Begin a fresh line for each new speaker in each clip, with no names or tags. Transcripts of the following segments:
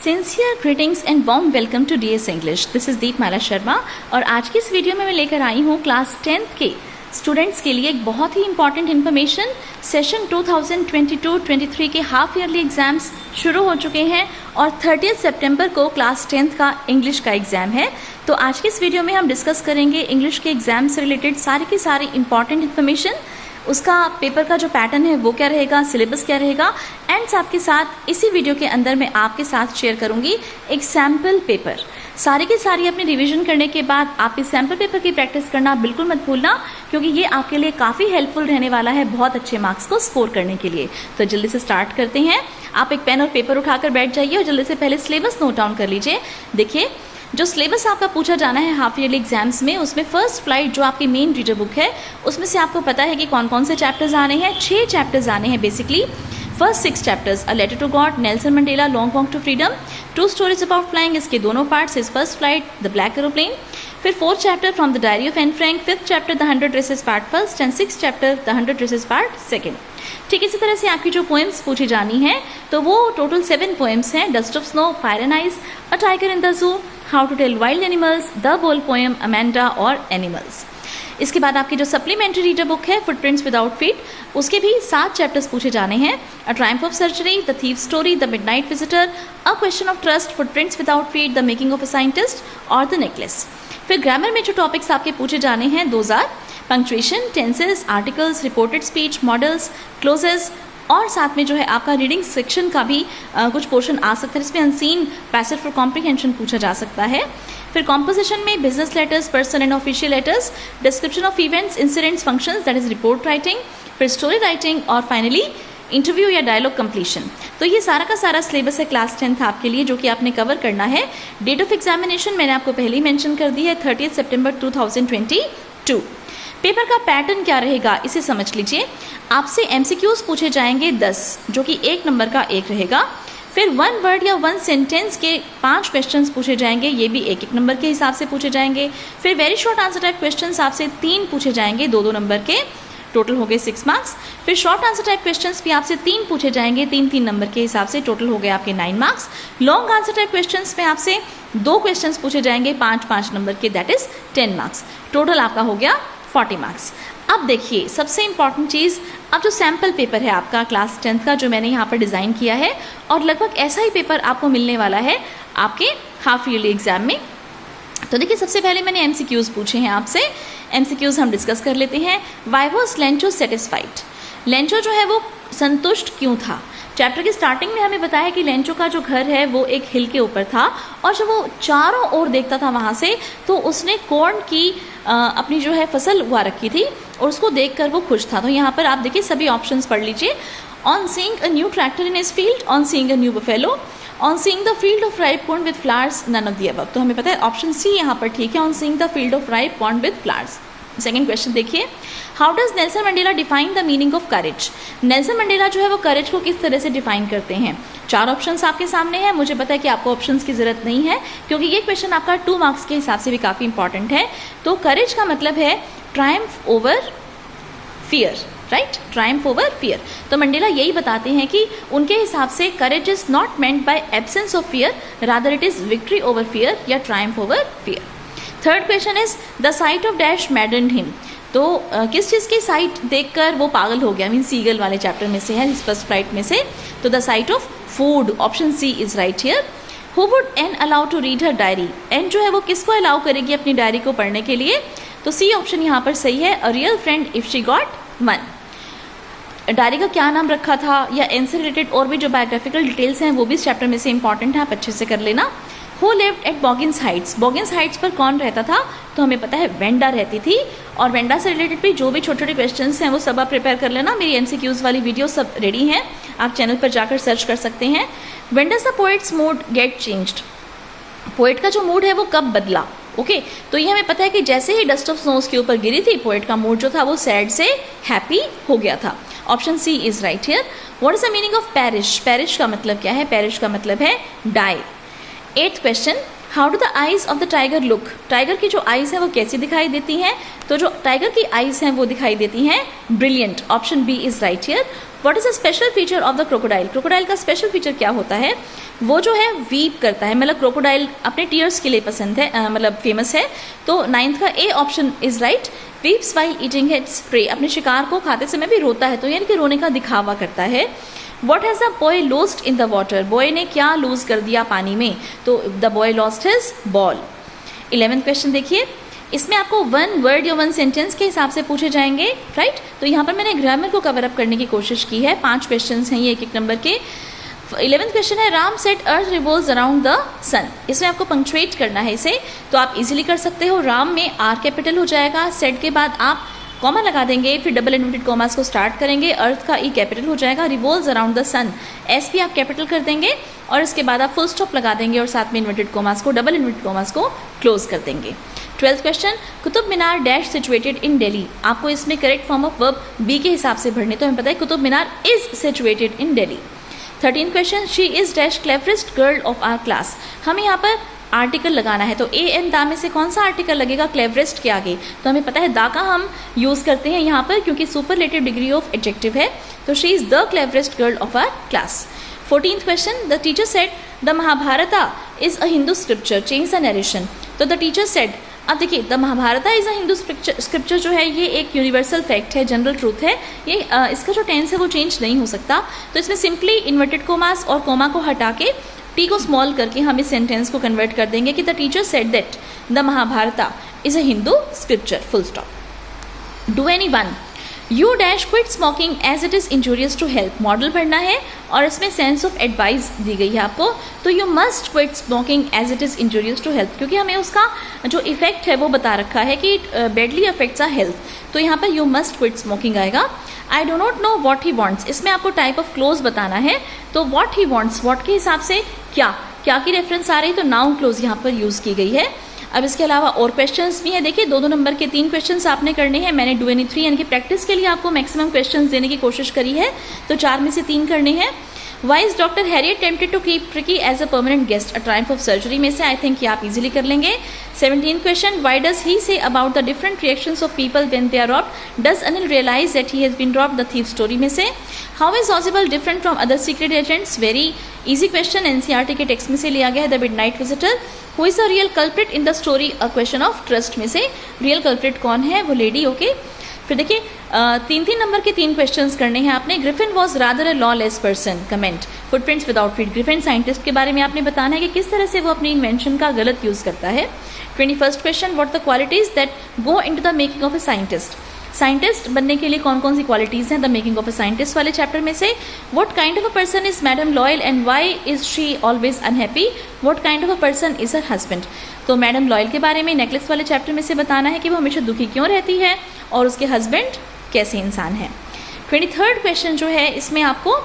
Sincere greetings and warm welcome to DS English. This is Deepmala Sharma और आज की इस वीडियो में मैं लेकर आई हूँ क्लास 10th के स्टूडेंट्स के लिए एक बहुत ही इंपॉर्टेंट इन्फॉर्मेशन। सेशन 2022-23 के हाफ ईयरली एग्जाम्स शुरू हो चुके हैं और 30 सितंबर को क्लास 10th का इंग्लिश का एग्जाम है। तो आज की इस वीडियो में हम डिस्कस करेंगे इंग्लिश के एग्जाम से रिलेटेड सारी की सारी इंपॉर्टेंट इन्फॉर्मेशन, उसका पेपर का जो पैटर्न है वो क्या रहेगा, सिलेबस क्या रहेगा, एंड साथ के साथ इसी वीडियो के अंदर मैं आपके साथ शेयर करूंगी एक सैम्पल पेपर। सारी की सारी अपनी रिवीजन करने के बाद आप इस सैम्पल पेपर की प्रैक्टिस करना बिल्कुल मत भूलना, क्योंकि ये आपके लिए काफ़ी हेल्पफुल रहने वाला है बहुत अच्छे मार्क्स को स्कोर करने के लिए। तो जल्दी से स्टार्ट करते हैं। आप एक पेन और पेपर उठाकर बैठ जाइए और जल्दी से पहले सिलेबस नोट डाउन कर लीजिए। देखिए, जो सिलेबस आपका पूछा जाना है हाफ ईयरली एग्जाम्स में, उसमें फर्स्ट फ्लाइट जो आपकी मेन रीडर बुक है उसमें से आपको पता है कि कौन कौन से चैप्टर्स आने हैं। 6 चैप्टर्स आने हैं basically. First 6 chapters, a letter to God, Nelson Mandela, long walk to freedom, 2 stories about flying, इसके दोनों parts, is first flight, the black aeroplane. फिर 4th chapter from the diary of Anne Frank, 5th chapter the 100 races part first and 6th chapter the 100 races part second. ठीक इसी तरह से आपकी जो poems पूछी जानी है तो वो टोटल 7 पोएम्स हैं। Dust of snow, fire and ice, a tiger in the zoo, how to tell wild animals, the ball poem, Amanda और एनिमल्स। इसके बाद आपकी जो सप्लीमेंट्री रीडर बुक है फुटप्रिंट्स विदाउट फीट, उसके भी 7 चैप्टर्स पूछे जाने हैं। A triumph of surgery, the thief story, the midnight visitor, a question of trust, footprints without feet, the making of a scientist और द नेकलेस। फिर grammar में जो टॉपिक्स आपके पूछे जाने हैं 2000, punctuation, tenses, articles, reported speech, modals, clauses, और साथ में जो है आपका रीडिंग सेक्शन का भी कुछ पोर्शन आ सकता है। इसमें अनसीन पैसेज फॉर कॉम्प्रिहेंशन पूछा जा सकता है। फिर कॉम्पोजिशन में business letters, personal and official letters, description of events, incidents, functions, that is report writing, फिर स्टोरी राइटिंग और फाइनली इंटरव्यू या डायलॉग कंप्लीशन। तो ये सारा का सारा सिलेबस है क्लास 10th आपके लिए, जो कि आपने कवर करना है। डेट ऑफ एग्जामिनेशन मैंने आपको पहले ही मेंशन कर दी है, 30 सितंबर 2022। पेपर का पैटर्न क्या रहेगा इसे समझ लीजिए। आपसे एमसीक्यूज पूछे जाएंगे 10, जो कि 1 नंबर का 1 रहेगा। फिर 1 वर्ड या 1 सेंटेंस के 5 क्वेश्चंस पूछे जाएंगे, ये भी 1-1 नंबर के हिसाब से पूछे जाएंगे। फिर very short answer type questions आपसे 3 पूछे जाएंगे, 2-2 नंबर के, टोटल हो गए 6 मार्क्स। फिर शॉर्ट आंसर टाइप क्वेश्चंस भी आपसे 3 पूछे जाएंगे, 3-3 नंबर के हिसाब से, टोटल हो गए आपके 9 marks. Long answer type questions में आपसे 2 क्वेश्चंस पूछे जाएंगे 5-5 नंबर के, दैट इज 10 मार्क्स। टोटल आपका हो गया 40 मार्क्स। अब देखिए सबसे इंपॉर्टेंट चीज़, अब जो सैम्पल पेपर है आपका क्लास 10th का, जो मैंने यहाँ पर डिज़ाइन किया है, और लगभग ऐसा ही पेपर आपको मिलने वाला है आपके हाफ ईयरली एग्जाम में। तो देखिए, सबसे पहले मैंने एमसीक्यूज पूछे हैं आपसे। एमसीक्यूज हम डिस्कस कर लेते हैं। Why was Lencho satisfied? Lencho जो है वो संतुष्ट क्यों था? चैप्टर की स्टार्टिंग में हमें बताया कि लेंचो का जो घर है वो एक हिल के ऊपर था, और जब वो चारों ओर देखता था वहाँ से, तो उसने कॉर्न की अपनी जो है फसल उगा रखी थी और उसको देखकर वो खुश था। तो यहाँ पर आप देखिए सभी ऑप्शंस पढ़ लीजिए। On seeing a new tractor in his field, on seeing a new buffalo, on seeing the field of ripe corn with flowers, none of the above. तो हमें पता है ऑप्शन सी यहाँ पर ठीक है, on seeing the field of ripe corn with flowers. Second question देखिए, how does Nelson Mandela define the meaning of courage? Nelson Mandela जो है वो करेज को किस तरह से डिफाइन करते हैं? 4 ऑप्शंस आपके सामने हैं। मुझे पता है कि आपको ऑप्शंस की जरूरत नहीं है, क्योंकि ये क्वेश्चन आपका 2 मार्क्स के हिसाब से भी काफ़ी इंपॉर्टेंट है। तो करेज का मतलब है triumph over fear, right? Triumph over fear. तो मंडेला यही बताते हैं कि उनके हिसाब से courage is not meant by absence of fear, rather it is victory over fear या triumph over fear. Third question is the sight of dash maddened him. तो किस चीज़ की साइट देखकर वो पागल हो गया? मीन सीगल वाले चैप्टर में से है, इस फर्स्ट फ्लाइट में से। तो the sight of food, option C is right here. Who would Anne allow to read her diary? Anne जो है वो किसको अलाउ करेगी अपनी डायरी को पढ़ने के लिए? तो सी ऑप्शन यहाँ पर सही है, a real friend if she got one. Diary का क्या नाम रखा था, या एन से रिलेटेड और भी जो बायोग्राफिकल डिटेल्स हैं वो भी इस चैप्टर में से इंपॉर्टेंट है, आप अच्छे से कर लेना। Who lived at Boggins Heights? Boggins Heights पर कौन रहता था? तो हमें पता है वेंडा रहती थी। और वेंडा से रिलेटेड भी जो भी छोटे छोटे क्वेश्चंस हैं वो सब आप प्रिपेयर कर लेना। मेरी एमसीक्यूज वाली वीडियो सब रेडी हैं, आप चैनल पर जाकर सर्च कर सकते हैं। When does the poet's mood get changed? Poet का जो मूड है वो कब बदला? ओके, तो ये हमें पता है कि जैसे ही डस्ट ऑफ स्नो उसके ऊपर गिरी थी, पोएट का मूड जो था वो सैड से हैप्पी हो गया था। Option C is right here. What is the meaning of perish? Perish का मतलब क्या है? पेरिश का मतलब है die. 8th question, how do the eyes of the tiger look, tiger की जो आईज है वो कैसी दिखाई देती हैं, तो जो टाइगर की आईज हैं वो दिखाई देती हैं brilliant, option B is right here. What is the special feature of the crocodile, crocodile का स्पेशल फीचर क्या होता है, वो जो है वीप करता है, मतलब क्रोकोडाइल अपने टीयर्स के लिए पसंद है, मतलब फेमस है। तो 9th का A option is right. Weeps while eating its prey, अपने शिकार को खाते समय भी रोता है, तो यानी कि रोने का दिखावा करता है। What has the boy lost in the water, boy ने क्या लूज कर दिया पानी में, तो the boy lost his ball. 11th question देखिए, इसमें आपको 1 वर्ड या 1 सेंटेंस के हिसाब से पूछे जाएंगे, राइट। तो यहाँ पर मैंने ग्रामर को कवर अप करने की कोशिश की है, 5 क्वेश्चन हैं ये एक नंबर के। 11th क्वेश्चन है Ram said earth revolves around the sun, इसमें आपको पंक्चुएट करना है इसे, तो आप इजीली कर सकते हो। राम में आर कैपिटल हो जाएगा, सेट के बाद आप कॉमा लगा देंगे, फिर डबल इन्वर्टेड कॉमास को स्टार्ट करेंगे, अर्थ का ई कैपिटल हो जाएगा, revolves around the sun S भी आप कैपिटल कर देंगे, और इसके बाद आप फुल स्टॉप लगा देंगे और साथ में इन्वर्टेड कॉमास को, डबल इन्वर्टेड कॉमास को क्लोज कर देंगे। 12th question, Qutub Minar dash situated in Delhi, आपको इसमें correct form of verb be के हिसाब से भरने, तो हमें पता है Qutub Minar is situated in Delhi. 13th question, she is dash cleverest girl of our class, हमें यहाँ पर आर्टिकल लगाना है, तो ए एन दा में से कौन सा आर्टिकल लगेगा क्लेवरेस्ट के आगे, तो हमें पता है दा का हम यूज़ करते हैं यहाँ पर क्योंकि सुपरलेटिव डिग्री ऑफ एडजेक्टिव है, तो she is the cleverest girl of our class. 14th question, the teacher said the Mahabharata is a Hindu scripture, change the narration, तो द टीचर सेड, अब देखिए the Mahabharata is a Hindu scripture जो है ये एक universal fact है, जनरल ट्रूथ है, ये इसका जो टेंस है वो चेंज नहीं हो सकता, तो इसमें सिंपली इन्वर्टेड कोमास और कोमा को हटा के टी को स्मॉल करके हम इस सेंटेंस को कन्वर्ट कर देंगे कि the teacher said that the Mahabharata is a Hindu scripture, full stop. Do anyone you dash quit smoking as it is injurious to health, model पढ़ना है और इसमें सेंस ऑफ एडवाइस दी गई है आपको, तो you must quit smoking as it is injurious to health, क्योंकि हमें उसका जो इफेक्ट है वो बता रखा है कि it badly affects our health, तो यहाँ पर यू मस्ट क्विट स्मोकिंग आएगा। I do not know what he wants, इसमें आपको टाइप ऑफ क्लोज बताना है, तो वॉट ही वॉन्ट्स, वॉट के हिसाब से क्या की रेफरेंस आ रही है, तो नाउन क्लोज यहाँ पर यूज़ की गई है। अब इसके अलावा और क्वेश्चंस भी हैं, देखिए 2-2 नंबर के 3 क्वेश्चंस आपने करने हैं, मैंने डू एनी 3 यानी कि प्रैक्टिस के लिए आपको मैक्सिमम क्वेश्चंस देने की कोशिश करी है, तो 4 में से 3 करने हैं। Why is doctor Harriet tempted to keep Tricki as a permanent guest, a triumph of surgery में से आई थिंक ये आप इजीली कर लेंगे। 17th question, Y does he say about the different reactions of people when they are robbed, does Anil realise that he has been robbed, the thief story में से। How is Ausable different from other secret agents, very easy question, NCERT के text में से लिया गया है। The midnight visitor, who is the real culprit in the story, a question of trust में से, रियल कल्प्रिट कौन है, वो लेडी, ओके। फिर देखिए 3 नंबर के 3 क्वेश्चंस करने हैं आपने। Griffin was rather a lawless person, comment. Footprints without feet, Griffin scientist के बारे में आपने बताना है कि किस तरह से वो अपनी इन्वेंशन का गलत यूज करता है। 21st question, what the qualities that go into the making of a scientist, scientist बनने के लिए कौन कौन सी क्वालिटीज हैं the making of a scientist वाले चैप्टर में से। What kind of a person is madam loyal and why is she always unhappy, what kind of a person is her husband, तो मैडम लॉयल के बारे में necklace वाले chapter में से बताना है कि वो हमेशा दुखी क्यों रहती है और उसके हस्बैंड कैसे इंसान है। 23rd क्वेश्चन जो है इसमें आपको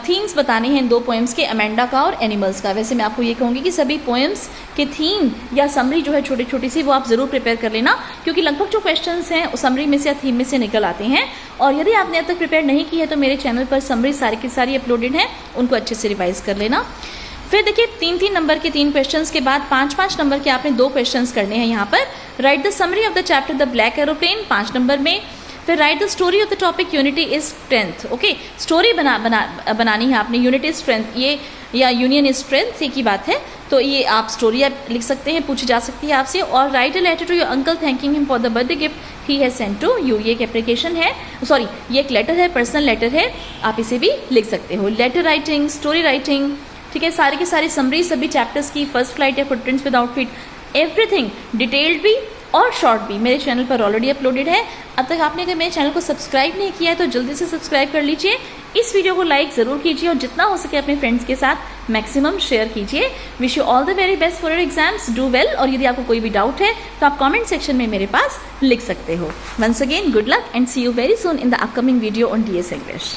थीम्स बताने हैं 2 पोएम्स के, अमेंडा का और एनिमल्स का। वैसे मैं आपको ये कहूँगी कि सभी पोएम्स के थीम या समरी जो है छोटी छोटी सी वो आप ज़रूर प्रिपेयर कर लेना, क्योंकि लगभग जो क्वेश्चंस हैं समरी में से या थीम में से निकल आते हैं। और यदि आपने अब तक प्रिपेयर नहीं की है तो मेरे चैनल पर समरी सारी की सारी अपलोडेड है, उनको अच्छे से रिवाइज कर लेना। फिर देखिए 3-3 नंबर के 3 क्वेश्चंस के बाद 5-5 नंबर के आपने 2 क्वेश्चंस करने हैं यहाँ पर। Right the summary of the chapter the black aeroplane 5 number में। फिर right the story of the topic unity is strength, okay. Story बनानी है आपने, यूनिटी इज स्ट्रेंथ ये या यूनियन इज स्ट्रेंथ एक ही बात है, तो ये आप स्टोरी आप लिख सकते हैं, पूछी जा सकती है आपसे। और write a letter to your uncle thanking him for the birthday gift he has sent to you, ये एक एप्लीकेशन है, सॉरी ये एक लेटर है, पर्सनल लेटर है, आप इसे भी लिख सकते हो। लेटर राइटिंग, स्टोरी राइटिंग, ठीक है, सारी की सारी समरी सभी चैप्टर्स की, फर्स्ट फ्लाइट या footprints without feet, everything detailed भी और शॉर्ट भी मेरे चैनल पर ऑलरेडी अपलोडेड है। अब तक आपने अगर मेरे चैनल को सब्सक्राइब नहीं किया है तो जल्दी से सब्सक्राइब कर लीजिए, इस वीडियो को लाइक ज़रूर कीजिए और जितना हो सके अपने फ्रेंड्स के साथ मैक्सिमम शेयर कीजिए। Wish you all the very best for your exams, do well. और यदि आपको कोई भी डाउट है तो आप कमेंट सेक्शन में मेरे पास लिख सकते हो। Once again good luck and see you very soon in the upcoming video on DS English।